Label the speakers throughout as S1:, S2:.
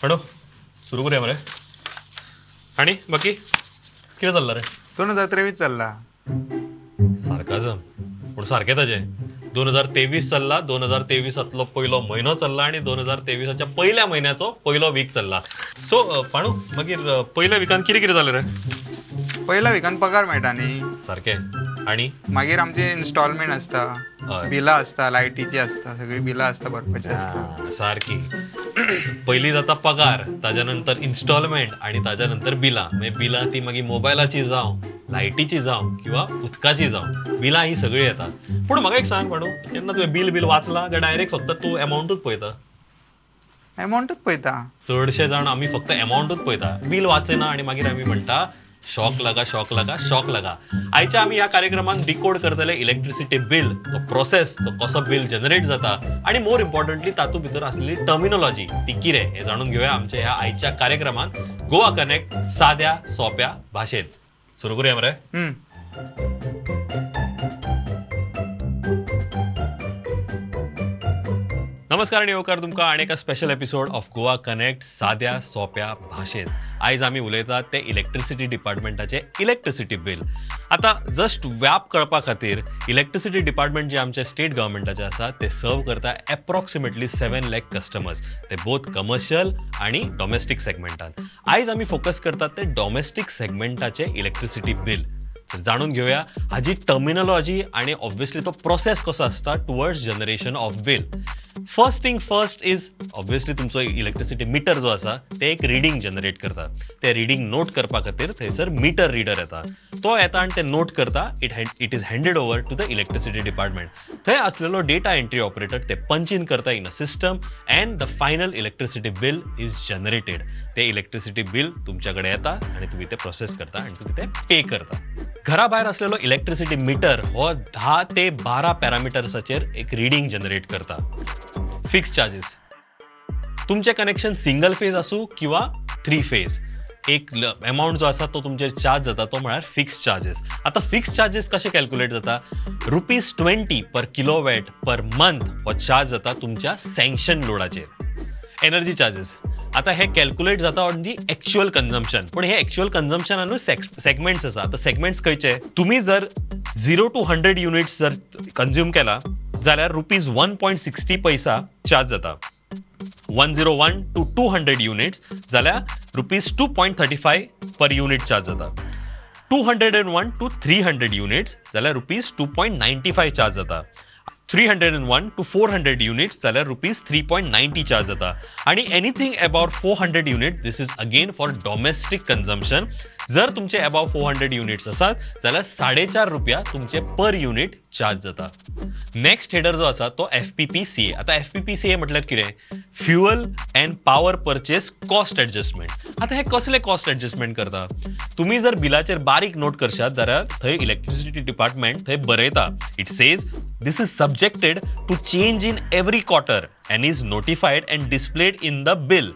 S1: Hello सुरू करूया मरे. आणि बाकी किती चालला रे?
S2: 2023 चालला.
S1: सारकाजम पूण सारकें ताजें 2023 चल्ला. 2023 पयलो म्हयनो चल्ला आणि 2023 पहिल्या महिन्याचो पयलो वीक चल्ला. सो पाणू मागीर पयल्या विकान कितें कितें जालें रे?
S2: पहिल्या विकान पगार मेळटा न्ही.
S1: सारकें. आणि
S2: मागीर आमचे इन्स्टॉलमेंट असता, बिलां असता, लायटीची असता, सगळी बिलां असता भरपाची असता.
S1: सारकी. पयलीं जाता पगार, ताज्या नंतर इन्स्टॉलमेंट आणि ताज्या नंतर बिलां. मागीर बिलां ती मागीर मोबायलाची जावं, लायटीची जावं किंवा उदकाची जावं, बिलां ही सगळी येता. पूण म्हाका एक सांग पाणू, केन्ना तुवें बिल वाचलां काय डायरेक्ट फक्त तूं एमावंटूच पळयता?
S2: एमावंटूच पळयता.
S1: चडशे जाण आमी फक्त एमावंटूच पळयता, बिल वाचना आणि मागीर आमी म्हणटा शॉक लागा शॉक लागा शॉक लागा. आयच्या आमी ह्या कार्यक्रमांत डिकोड करतले इलेक्ट्रिसिटी बिल, तो प्रोसेस, तो कसो बिल जनरेट जाता आणि मोर इम्पॉर्टंटली तातूंत भितर आसलेली टर्मिनॉलॉजी ती कितें हें जाणून घेवया आमच्या ह्या आयच्या कार्यक्रमांत गोवा कनेक्ट साद्या सोप्या भाशेंत. सुरू करूया मरे. नमस्कार आणि येवकार तुमकां आनी एका special episode of Goa connect sadya सोप्या भाशेंत. आयज आमी उलयतात ते इलेक्ट्रिसिटी डिपार्टमेंटाचे इलेक्ट्रिसिटी बिल. आतां जस्ट व्याप कळपा खातीर इलेक्ट्रिसिटी डिपार्टमेंट जे आमचे स्टेट गव्हर्मेंटाचे आसा ते सर्व करता एप्रॉक्सिमेटली 7 लाख कस्टमर्स, ते बोथ कमर्शियल आणि डॉमेस्टीक सेगमेंटान. आयज आमी फोकस करतात ते डॉमेस्टीक सेगमेंटाचे इलेक्ट्रिसिटी बिल. जाणून घेऊया हाजी टर्मिनॉलॉजी आणि ऑब्वियसली तो प्रोसेस कसो आसता towards generation of bill. First thing first is obviously तुमचो इलेक्ट्रिसिटी मिटर जो आसा ते एक रिडींग जनरेट करता. ते रिडींग नोट करपा खातीर थंयसर मिटर रिडर येता. तो येता आनी ते नोट करता. It is handed over to the electricity department. थंय आसलेलो डेटा एंट्री ऑपरेटर ते पंच इन करता in a system and the final electricity bill is generated. ते इलेक्ट्रिसिटी बिल तुमच्या कडेन येता आनी तुम्ही ते प्रोसेस करता आनी तुम्ही ते पे करता. घरा भायर असलेलो इलेक्ट्रिसिटी मिटर हो 10 ते 12 पॅरामिटर्साचेर एक रिडींग जनरेट करता. Fix charges. तुमचे कनेक्शन सिंगल फेज आसूं किंवा 3 फेज, एक अमाउंट जो आसा तो तुमचेर चार्ज जाता तो म्हळ्यार फिक्स चार्जेस. आता फिक्स चार्जेस कशे कॅल्क्युलेट जाता? ₹20 पर किलोवॅट पर मंथ हो चार्ज जाता तुमच्या सँक्शन लोडाचेर. Energy charges. आता हे कॅल्क्युलेट जाता ऑन दी एक्चुअल कन्झम्पशन. पण हे एक्चुअल कन्झम्पशनानूच सेगमेंट्स आसा. आता सेगमेंट्स खंयचे? तुम्ही जर 0 to 100 युनिट्स जर कन्झ्युम केला जाल्यार ₹1.60 पैसा चार्ज जाता. 101 to 200 युनिट्स जाल्यार ₹2.35 पर युनिट चार्ज जाता. 201 to 300 युनिट्स जाल्यार ₹2.95 चार्ज जाता. 301 to 400 युनिट्स जाल्यार ₹3.90 चार्ज जाता. आणि anything about 400 unit this is again for domestic consumption. जर तुमचे अबाव 400 युनिट्स असतात जाल्यार ₹4.5 तुमचे पर युनिट चार्ज जाता. नेक्स्ट हेडर जो आसा तो FPPCA. आता FPPCA म्हटल्यार कितें? Fuel and power purchase cost adjustment. आता हे कसले कॉस्ट एडजस्टमेंट करता? तुम्ही जर बिलाचेर बारीक नोट करशात जाल्यार थंय इलेक्ट्रिसिटी डिपार्टमेंट थंय बरयता. It says this is subjected to change in every quarter and is notified and displayed in the bill.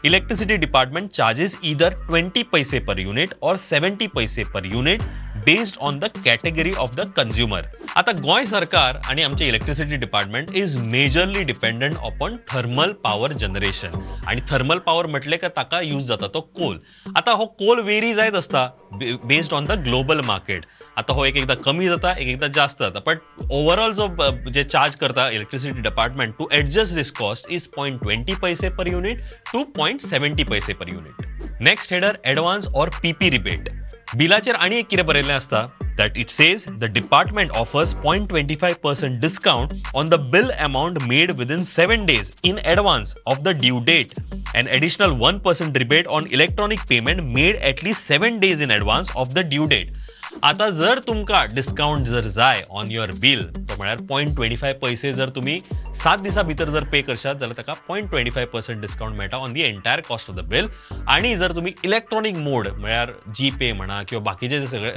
S1: Electricity department charges either 20 paise per unit or 70 paise per unit based on the category of the consumer. आता गोय सरकार आणि आमचे electricity department is majorly dependent upon thermal power generation. आणि thermal power म्हटले का ताका use जाता तो कोल. आता हो कोल वेरी जायत असता based on the global market. आता हो एकदा कमी जाता एकदा जास्त जाता. बट ओवरऑल जो जे चार्ज करता electricity department to adjust this cost is 0.20 पैसे पर युनिट टू 0.70 पैसे per unit. Next header advance और PP रिबेट. बिलाचेर आणि एक कितें बरयल्लें आसता that it says the department offers 0.25% discount on the bill amount made within 7 days in advance of the due date. An additional 1% rebate on electronic payment made at least 7 days in advance of the due date. आता जर तुमका discount जर जाय on your bill तो म्हळ्यार 0.25 पैसे जर तुम्ही 7 दिसा भितर जर पे करशात जाल्यार ताका 0.25% डिस्काउंट मेळटा on the entire cost of the bill. आणि जर तुम्ही इलेक्ट्रॉनिक मोड म्हळ्यार जीपे म्हणा किंवा बाकीचे जे सगळे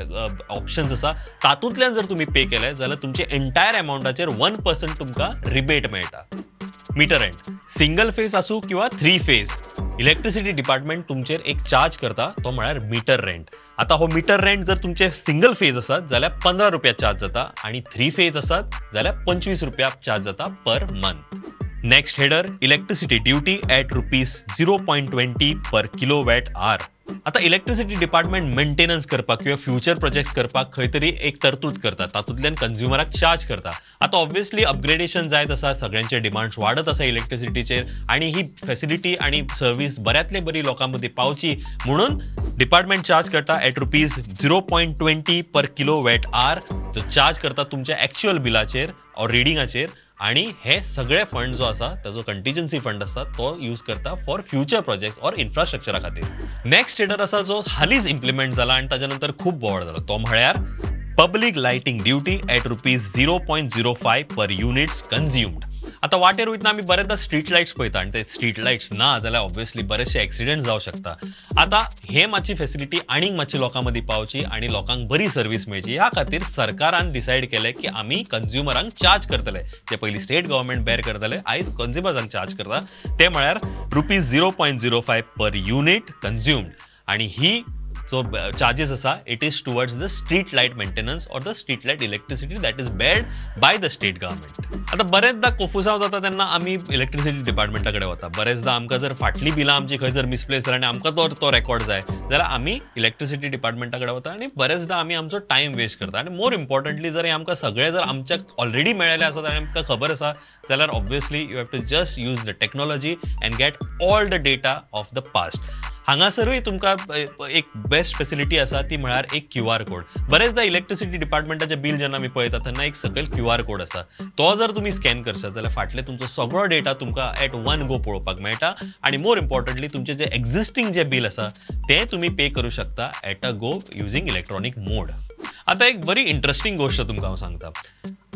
S1: ऑप्शन्स आसा तातूंतल्यान जर तुम्ही पे केले जाल्यार तुमचे एंटायर अमाउंटाचेर 1% तुमका रिबेट मेळटा. Metre end. सिंगल फेज आसूं किंवा 3 फेज इलेक्ट्रिसिटी डिपार्टमेंट तुमचेर एक चार्ज करता तो म्हळ्यार मीटर रेंट. आता हो मीटर रेंट जर तुमचे सिंगल फेज आसात जाल्यार ₹15 चार्ज जाता आणि 3 फेज आसात जाल्यार ₹25 चार्ज जाता per month. Next header, electricity duty at ₹0.20 per kilowatt hour. आता इलेक्ट्रिसिटी डिपार्टमेंट मेंटेनन्स करपाक किंवा फ्युचर प्रोजेक्ट करपाक खंय तरी एक तरतूद करता, तातूंतल्यान कंझ्युमराक चार्ज करता. आता ऑब्वियसली अपग्रेडेशन जायत आसा, सगळ्यांचे डिमांड्स वाडत आसा इलेक्ट्रिसिटीचेर, आणि ही फॅसिलिटी आणि सर्व्हिस बऱ्यांतले बरी लोकां मदीं पावची म्हणून डिपार्टमेंट चार्ज करता एट ₹0.20 पर किलोवॅट आर. तो चार्ज करता तुमच्या एक्चुअल बिलाचेर ऑर रिडिंगाचेर, आणि हे सगळे फंड जो आसा ताजो कंटिजन्सी फंड आसा तो यूज करता फॉर फ्युचर प्रोजेक्ट ऑर इन्फ्रास्ट्रक्चरा खातीर. नेक्स्ट हेडर आसा जो हालींच इम्प्लिमेंट जाला आनी ताच्या नंतर खूब बोवाळ जालो, तो म्हळ्यार पब्लीक लायटिंग ड्युटी एट ₹0.05 पर युनिट्स कन्झ्युम्ड. आता वाटेर वयतना आमी बरेचदा स्ट्रीट लायट्स पळयता, आनी ते स्ट्रीट लायट्स ना जाल्यार ऑब्वियसली बरेचशे एक्सिडेंट जावं शकता. आता हे मातशी फॅसिलिटी आनीक मातशी लोकां मदीं पावची आनी लोकांक बरी सर्व्हिस मेळची, ह्या खातीर सरकारान डिसायड केलें की आमी कंझ्युमरांक चार्ज करतले. जे पयलीं स्टेट गव्हर्मेंट बेर करताले, आयज कंझ्युमर्सांक चार्ज करता. ते म्हळ्यार ₹0.05 पर युनिट कन्झ्युम्ड. आणि ही जो चार्जेस आसा it is towards the street light maintenance or the street light electricity that is borne by the state government. आता बरेचदा कोफुसांव जाता तेन्ना आमी इलेक्ट्रिसिटी डिपार्टमेंटा कडेन वता. बरेचदा आमकां जर फाटली बिलां आमची खंय जर मिसप्लेस जाल्या आनी आमकां तो रेकॉर्ड जाय जाल्यार आमी इलेक्ट्रिसिटी डिपार्टमेंटा कडेन वता, आनी बरेचदा आमी आमचो टायम वेस्ट करता. आनी मोर इम्पॉर्टंटली जर आमकां सगळें जर आमच्याक ऑलरेडी मेळिल्लें आसा आनी आमकां खबर आसा जाल्यार obviously you have to just use the technology and get all the data of the past. हांगासरूय तुमकां एक बेस्ट फॅसिलिटी आसा ती म्हळ्यार एक QR कोड. बरेचदा इलेक्ट्रिसिटी डिपार्टमेंटाचें बिल जेन्ना आमी पळयता तेन्ना एक सकयल QR कोड आसा. तो जर तुमी स्कॅन करशात जाल्यार फाटले तुमचो सगळो डेटा तुमकां एट वन गो पळोवपाक मेळटा. आनी मोर इम्पॉर्टंटली तुमचें जे एक्झिस्टींग जे बिल आसा तें तुमी पे करूं शकता at a go using electronic mode. आता एक बरी इंटरेस्टिंग गोष्ट तुमकां हांव सांगता.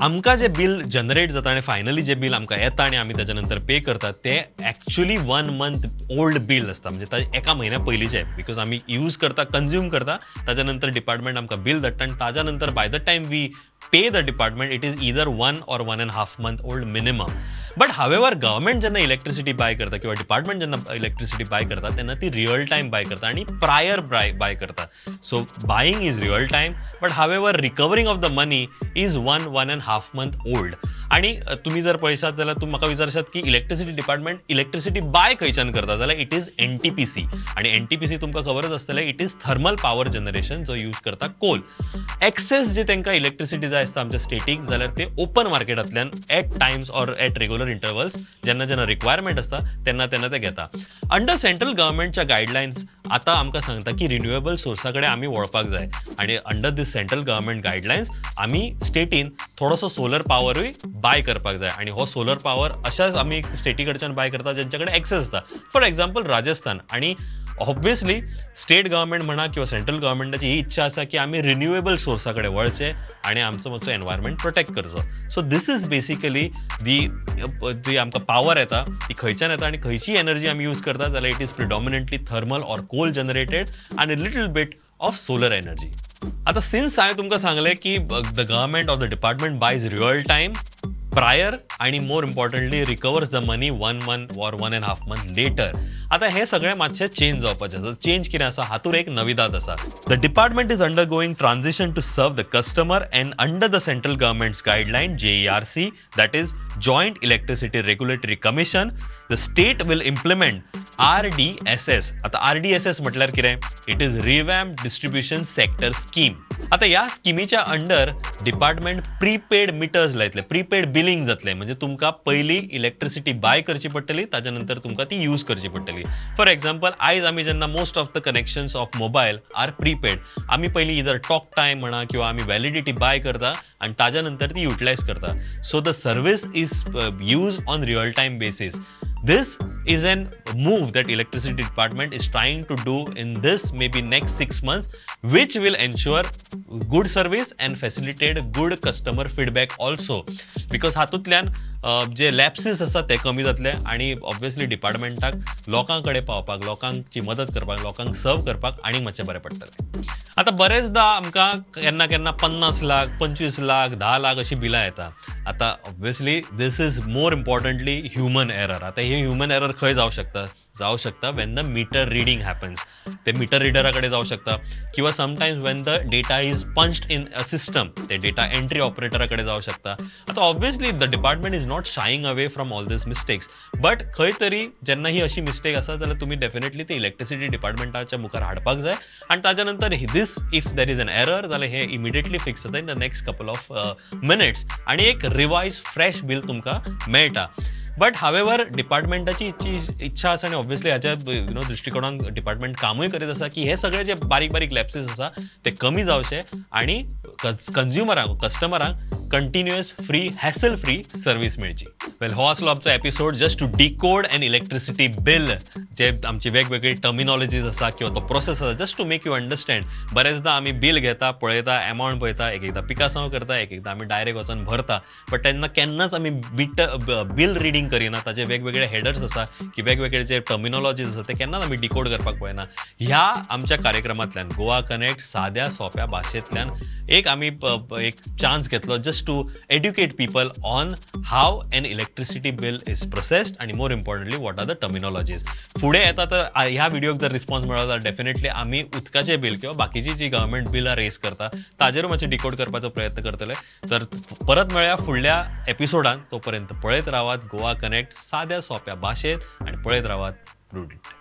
S1: आमकां जे बिल जनरेट जाता आनी फायनली जे बिल आमकां येता आनी आमी ताच्या नंतर पे करतात ते एक्चुअली 1 मंथ ओल्ड बिल आसता. म्हणजे ताजे एका म्हयन्या पयलींचे, बिकॉज आमी यूज करता, कंझ्युम करता, ताच्या नंतर डिपार्टमेंट आमकां बिल धाडटा आनी ताच्या नंतर by the time we pay the department it is either 1 or 1.5 month old minimum. But however government जेन्ना इलेक्ट्रिसिटी बाय करता किंवा डिपार्टमेंट जेन्ना इलेक्ट्रिसिटी बाय करता तेन्ना ती रियल टायम बाय करता आनी प्रायर बाय करता. So buying is real time, but however recovering of the money is 1.5 month old. आणि तुम्ही जर पळयशात जाल्यार तुम्ही म्हाका विचारशात की इलेक्ट्रिसिटी डिपार्टमेंट इलेक्ट्रिसिटी बाय खंयच्यान करता जाल्यार इट इज NTPC. आणि NTPC तुमकां खबरच आसतलें it is thermal power generation जो यूज करता कोल. एक्सेस जे तांकां इलेक्ट्रिसिटी जाय आसता आमच्या स्टेटीक जाल्यार ते ओपन मार्केटांतल्यान at times or at regular intervals जेन्ना जेन्ना रिक्वायरमेंट आसता तेन्ना तेन्ना ते घेता. अंडर सेंट्रल गव्हर्मेंटच्या गायडलायन्स आतां आमकां सांगता की रिन्युएबल सोर्सा कडेन आमी वळपाक जाय. आणि अंडर दीस सेंट्रल गव्हर्मेंट गायडलायन्स आमी स्टेटीन थोडोसो सोलर पॉवरूय बाय करपाक जाय. आणि हो सोलर पॉवर अशाच आमी स्टेटी कडच्यान बाय करता जेंच्या कडेन एक्सेस आसता. For example Rajasthan. आणि ऑब्वियसली स्टेट गव्हर्मेंट म्हणा किंवा सेंट्रल गव्हर्मेंटाची ही इच्छा आसा की आमी रिन्युएबल सोर्सा कडेन वळचे आणि आमचो मातसो एनवायरमेंट प्रोटेक्ट करचो. सो दीस इज बेसिकली जी आमकां पॉवर येता ती खंयच्यान येता आनी खंयची एनर्जी आमी यूज करता जाल्यार it is predominantly thermal or coal generated आनी little bit of solar energy. आता सिन्स हांवें तुमकां सांगलें की the government or the department buys real time, prior आणि more importantly recovers the money 1 month or 1.5 month later. आता हे सगळें मातशें चेंज जावपाचें आसा. चेंज कितें आसा हातूंत एक नविदाद आसा. The department is undergoing transition to serve the customer end under the central government's guideline JERC that is joint electricity regulatory commission. The state will implement RDSS. आता RDSS म्हटल्यार कितें? It is revamp distribution sector scheme. आता ह्या स्किमीच्या under department prepaid meters लायतले, prepaid billing जातलें. म्हणजे तुमकां पयलीं इलेक्ट्रिसिटी बाय करची पडटली, ताच्या नंतर तुमकां ती यूज करची पडटली. फॉर एक्झाम्पल आयज आमी जेन्ना most of the connections of mobile are prepaid. आमी पयलीं इदर टॉक टायम म्हणा किंवा आमी वॅलिडिटी बाय करता आनी ताच्या नंतर ती युटिलायज करता. So the service is use on real time basis. This is a move that electricity department is trying to do in this maybe next 6 months, which will ensure good service and facilitate good customer feedback also. Because हातूंतल्यान जे लॅप्सीस आसा ते कमी जातले आणि obviously डिपार्टमेंटाक लोकां कडेन पावपाक, लोकांची मदत करपाक, लोकांक सर्व करपाक आनीक मातशें बरें पडटलें. आता बरेचदा आमकां केन्ना केन्ना 50 लाख, 25 लाख, 10 लाख अशी बिलां येता. आता obviously this is more importantly human error. आता हे ह्युमन एरर खंय जावं शकता? जाऊ शकता when the meter reading happens. ते मीटर रिडराकडे जाऊ शकता किंवा sometimes when the data is punched in a system ते डेटा एंट्री ऑपरेटराकडे जाऊ शकता. आता obviously the department is not shying away from all this mistakes, but खंय तरी जेन्ना ही अशी मिस्टेक आसा जाल्यार तुमी डेफिनेटली ते इलेक्ट्रिसिटी डिपार्टमेंटाच्या मुखार हाडपाक जाय आनी ताच्या नंतर this if there is an error जाल्यार हे इमिडिएटली फिक्स जाता in the next couple of minutes आनी एक रिवायज फ्रेश बिल तुमकां मेळटा. बट हावेवर डिपार्टमेंटाची इच्छा आसा आनी ऑब्वियसली ह्याच्या दृश्टिकोनान डिपार्टमेंट कामूय करीत आसा की हे सगळे जे बारीक बारीक लॅप्सीस आसा ते कमी जावचे आनी कंज्युमरांक कस्टमरांक continuous free hassle free service मेळची. वेल हो आसलो आमचो episode just to decode an electricity bill. जे आमची वेगवेगळी टर्मिनॉलॉजीज आसा किंवा तो प्रोसेस आसा just to make you understand. बरेचदा आमी बिल घेता पळयता एमावंट पळयता एक एकदां पिकासांव करता एक एकदां आमी डायरेक्ट वचून भरता बट तेन्ना केन्नाच आमी बिल रिडींग करिना. ताचे वेगवेगळे हेडर्स आसा की वेगवेगळे जे टर्मिनॉलॉजीज आसा ते केन्नाच आमी डिकोड करपाक पळयना. ह्या आमच्या कार्यक्रमांतल्यान गोवा कनेक्ट साद्या सोप्या भाशेंतल्यान एक आमी एक चान्स घेतलो just to educate people on how an electricity bill is processed आनी more importantly what are the terminologies. फुडें येता तर ह्या व्हिडिओक जर रिस्पॉन्स मेळ्ळो जाल्यार डेफिनेटली आमी उदकाचे बिल किंवा बाकीची जी गव्हर्मेंट बिलां रेज करता ताजेर मातशे डिकोड करपाचो प्रयत्न करतले. तर परत मेळया फुडल्या एपिसोडान. तोपर्यंत पळयत रावात गोवा कनेक्ट साद्या सोप्या भाशेंत आनी पळयत रावात प्रुडंट.